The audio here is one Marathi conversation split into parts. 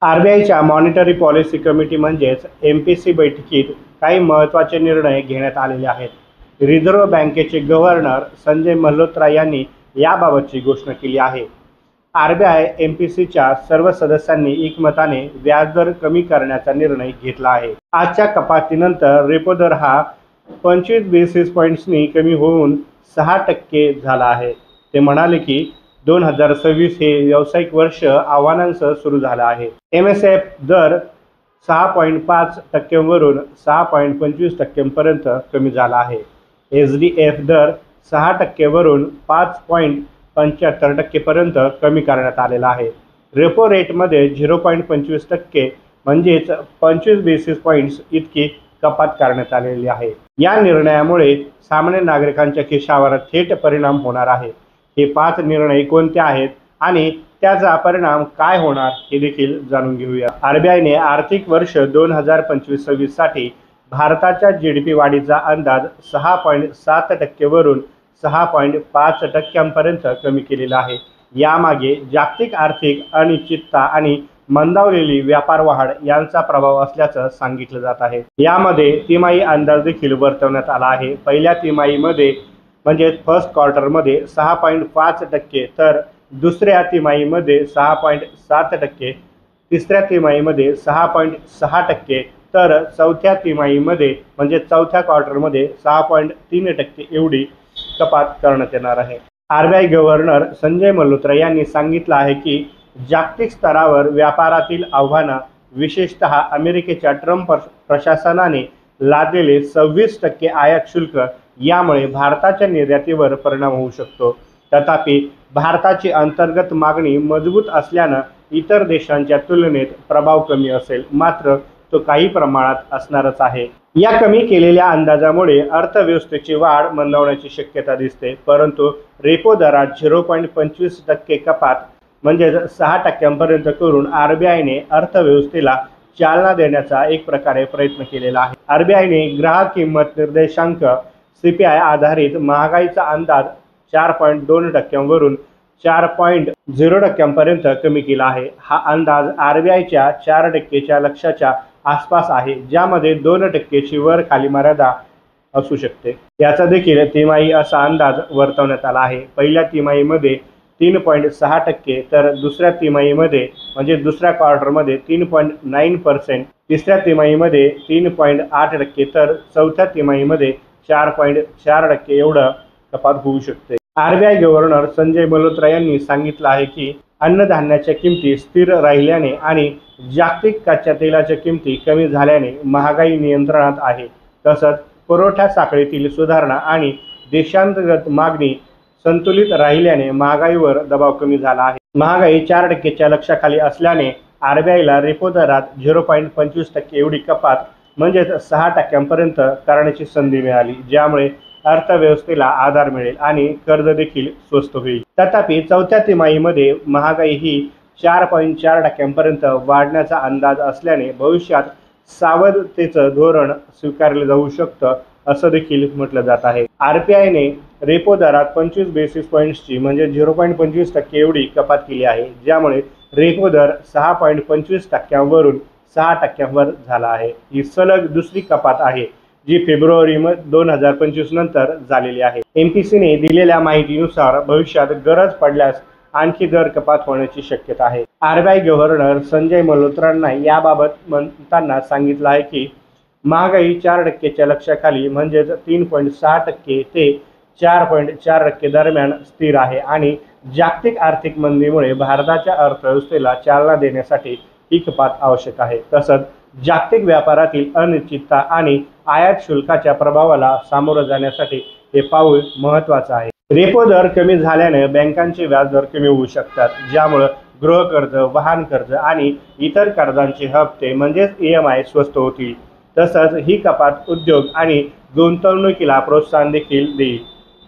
आरबीआयच्या मॉनिटरी पॉलिसी कमिटी म्हणजेच एमपीसी बैठकीत काही महत्त्वाचे निर्णय घेण्यात आलेले आहेत. रिझर्व्ह बँकेचे गव्हर्नर संजय मल्होत्रा यांनी याबाबतची घोषणा केली आहे. आरबीआय एमपीसीच्या सर्व सदस्यांनी एकमताने व्याजदर कमी करण्याचा निर्णय घेतला आहे. आजच्या कपातीनंतर रेपो दर हा 25 बेसिस पॉईंट्सनी कमी होऊन 6% झाला आहे. ते म्हणाले की 2026 हे व्यावसायिक वर्ष आव्हानांसह सुरू झालं आहे. एमएसएफ दर 6.5% वरून 6.25% पर्यंत कमी झाला आहे. एसडीएफ दर 6% वरून 5.75% पर्यंत कमी करण्यात आलेला आहे. रेपो रेटमध्ये 0.25% म्हणजेच 25 बेसिस पॉईंट्स इतकी कपात करण्यात आलेली आहे. या निर्णयामुळे सामान्य नागरिकांच्या खिशावर थेट परिणाम होणार आहे. हे 5 निर्णय कोणते आहेत आणि त्याचा परिणाम काय होणार हे देखील जाणून घेऊया. आरबीआयने आर्थिक वर्ष 2025-26 साठी भारताच्या जीडीपी वाढीचा अंदाज 6.7% वरून 6.5% पर्यंत कमी केलेला आहे. यामागे जागतिक आर्थिक अनिश्चितता आणि मंदावलेली व्यापार वाढ यांचा प्रभाव असल्याचं सांगितलं जात आहे. यामध्ये तिमाही अंदाज देखील वर्तवण्यात आला आहे. पहिल्या तिमाहीमध्ये म्हणजे फर्स्ट क्वार्टरमध्ये 6.5%, तर दुसऱ्या तिमाहीमध्ये 6.7%, तिसऱ्या तिमाहीमध्ये 6.6%, तर चौथ्या तिमाहीमध्ये म्हणजे चौथ्या क्वार्टरमध्ये 6.3% एवढी कपात करण्यात येणार आहे. आरबीआय गव्हर्नर संजय मल्होत्रा यांनी सांगितलं आहे की जागतिक स्तरावर व्यापारातील आव्हानं, विशेषतः अमेरिकेच्या ट्रम्प प्रशासनाने लादलेले 26% आयात शुल्क यामुळे भारताच्या निर्यातीवर परिणाम होऊ शकतो. तथापि भारताची अंतर्गत मागणी मजबूत असल्यानं इतर देशांच्या तुलनेत प्रभाव कमी असेल, मात्र तो काही प्रमाणात असणारच आहे. या कमी केलेल्या अंदाजामुळे अर्थव्यवस्थेची वाढ मंदावण्याची शक्यता दिसते. परंतु रेपो दरात 0.25% कपात म्हणजे 6% पर्यंत करून आरबीआयने अर्थव्यवस्थेला चालना देण्याचा एक प्रकारे प्रयत्न केलेला आहे. आरबीआयने ग्राहक किंमत निर्देशांक सीपीआय आधारित महागाईचा अंदाज 4.2% वरून 4.0% पर्यंत कमी केला आहे. हा अंदाज आरबीआयच्या 4%च्या लक्ष्याच्या आसपास आहे, ज्यामध्ये 2%ची वर खाली मर्यादा असू शकते. याचा देखील तिमाही असा अंदाज वर्तवण्यात आला आहे. पहिल्या तिमाहीमध्ये 3.6%, तर दुसऱ्या तिमाहीमध्ये म्हणजे दुसऱ्या क्वार्टरमध्ये 3.9%, तिसऱ्या तिमाहीमध्ये 3.8%, तर चौथ्या तिमाहीमध्ये 4.4% एवढं कपात होऊ शकते. आरबीआय गव्हर्नर संजय मल्होत्रा यांनी सांगितलं आहे की अन्नधान्याच्या किमती स्थिर राहिल्याने आणि जागतिक कच्च्या तेलाच्या किमती कमी झाल्याने महागाई नियंत्रणात आहे. तसंच पुरवठा साखळीतील सुधारणा आणि देशांतर्गत मागणी संतुलित राहिल्याने महागाईवर दबाव कमी झाला आहे. महागाई 4%च्या लक्ष्याखाली असल्याने आरबीआयला रेपो दरात 0.25% एवढी कपात म्हणजेच 6% पर्यंत करण्याची संधी मिळाली, ज्यामुळे अर्थव्यवस्थेला आधार मिळेल आणि कर्ज देखील स्वस्त होईल. तथापि चौथ्या तिमाहीमध्ये महागाई ही 4.4% पर्यंत वाढण्याचा अंदाज असल्याने भविष्यात सावधतेचं धोरण स्वीकारले जाऊ शकतं असं देखील म्हटलं जात आहे. आरबीआयने रेपो दरात 25 बेसिस पॉईंट्सची म्हणजे 0.25% एवढी कपात केली आहे, ज्यामुळे रेपो दर 6.25% वरून 6% वर झाला आहे. ही सलग दुसरी कपात आहे जी फेब्रुवारी 2025 नंतर झालेली आहे. एमपीसीने दिलेल्या माहितीनुसार भविष्यात गरज पडल्यास आणखी दर कपात होण्याची शक्यता आहे. आरबीआय गव्हर्नर संजय मल्होत्रांना याबाबत म्हणताना सांगितलं आहे की महागाई 4%च्या लक्ष्याखाली म्हणजेच 3.6% ते 4.4% दरम्यान स्थिर आहे आणि जागतिक आर्थिक मंदीमुळे भारताच्या अर्थव्यवस्थेला चालना देण्यासाठी ही कपात आवश्यक आहे. तसंच जागतिक व्यापारातील अनिश्चितता आणि आयात शुल्काच्या प्रभावाला सामोरं जाण्यासाठी हे पाऊल महत्त्वाचं आहे. रेपो दर कमी झाल्याने बँकांचे व्याजदर कमी होऊ शकतात, ज्यामुळे गृहकर्ज, वाहन कर्ज आणि इतर कर्जांचे हप्ते म्हणजेच EMI स्वस्त होतील. तसंच ही कपात उद्योग आणि गुंतवणुकीला प्रोत्साहन देखील देईल.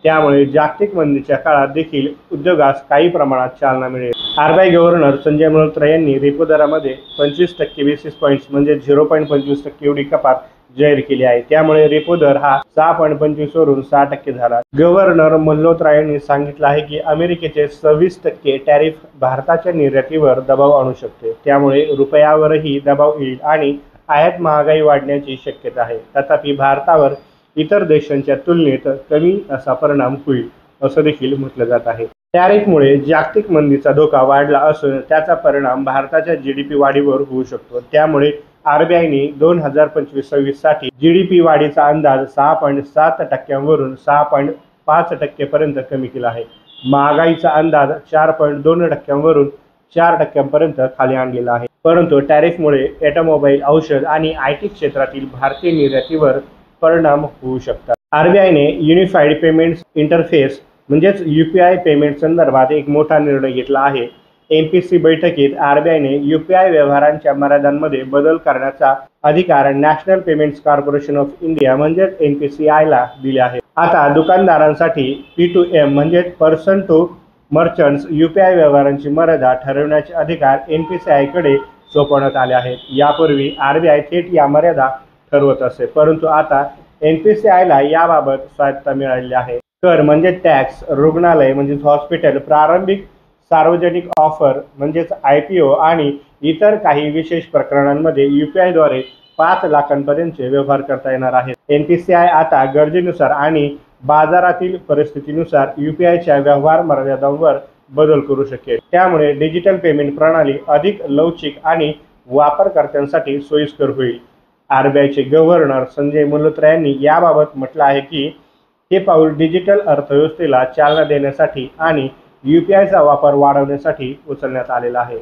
त्यामुळे जागतिक मंदीच्या काळात देखील उद्योगास काही प्रमाणात चालना मिळेल. आरबीआय गव्हर्नर संजय मल्होत्रा यांनी रेपो दरामध्ये 25% बेसिस पॉईंट्स म्हणजे 0.25% एवढी कपात जाहीर केली आहे। त्यामुळे रेपो दर हा 6.25 वरून 6% झाला। गव्हर्नर मल्होत्रा यांनी सांगितलं आहे की अमेरिकेचे 26% टॅरिफ भारताच्या निर्यातीवर दबाव आणू शकते। त्यामुळे रुपयावरही दबाव येईल आणि आयात महागाई वाढण्याची शक्यता आहे। तथापि भारतावर इतर देशांच्या तुलनेत कमी असा परिणाम होईल असं देखील म्हटलं जात आहे। टॅरिफमुळे जागतिक मंदीचा धोका वाढला असून त्याचा परिणाम भारताच्या जीडीपी वाढीवर होऊ शकतो। त्यामुळे आरबीआयने 2025-26 साठी जीडीपी वाढीचा अंदाज 6.7% 6.5% पर्यंत कमी केला आहे। महागाईचा अंदाज 4.2% 4% पर्यंत खाली आणलेला आहे। परंतु टॅरिफमुळे ऑटोमोबाईल, औषध आणि आयटी क्षेत्रातील भारतीय निर्यातीवर परिणाम होऊ शकतात। आरबीआयने युनिफाईड पेमेंट्स इंटरफेस म्हणजेच यूपीआय पेमेंट संदर्भात एक मोठा निर्णय घेतला आहे। एमपीसी बैठकीत आरबीआयने यूपीआय व्यवहारांच्या मर्यादांमध्ये बदल करण्याचा अधिकार national payments corporation of India म्हणजेच एनपीसीआयला दिले आहे। आता दुकानदारांसाठी P2M म्हणजेच पर्सन टू मर्चंट्स यूपीआय व्यवहारांची मर्यादा ठरवण्याचे अधिकार एनपीसीआयकडे सोपवण्यात आले आहेत। यापूर्वी आरबीआय थेट या मर्यादा ठरवत असे, परंतु आता एनपीसीआयला याबाबत स्वायत्तता मिळालेली आहे। कर म्हणजे टॅक्स, रुग्णालय म्हणजे हॉस्पिटल, प्रारंभिक सार्वजनिक ऑफर म्हणजेच IPO आणि इतर काही विशेष प्रकरणांमध्ये यूपीआयद्वारे 5 लाखांपर्यंतचे व्यवहार करता येणार आहेत। एनपीसीआय आता गरजेनुसार आणि बाजारातील परिस्थितीनुसार यूपीआयच्या व्यवहार मर्यादांवर बदल करू शकेल। त्यामुळे डिजिटल पेमेंट प्रणाली अधिक लवचिक आणि वापरकर्त्यांसाठी सोयीस्कर होईल। आरबीआयचे गव्हर्नर संजय मल्होत्रा यांनी याबाबत म्हटलं आहे की हे पाऊल डिजिटल अर्थव्यवस्थेला चालना देण्यासाठी आणि यूपीआयचा वापर वाढवण्यासाठी उचलण्यात आलेला आहे।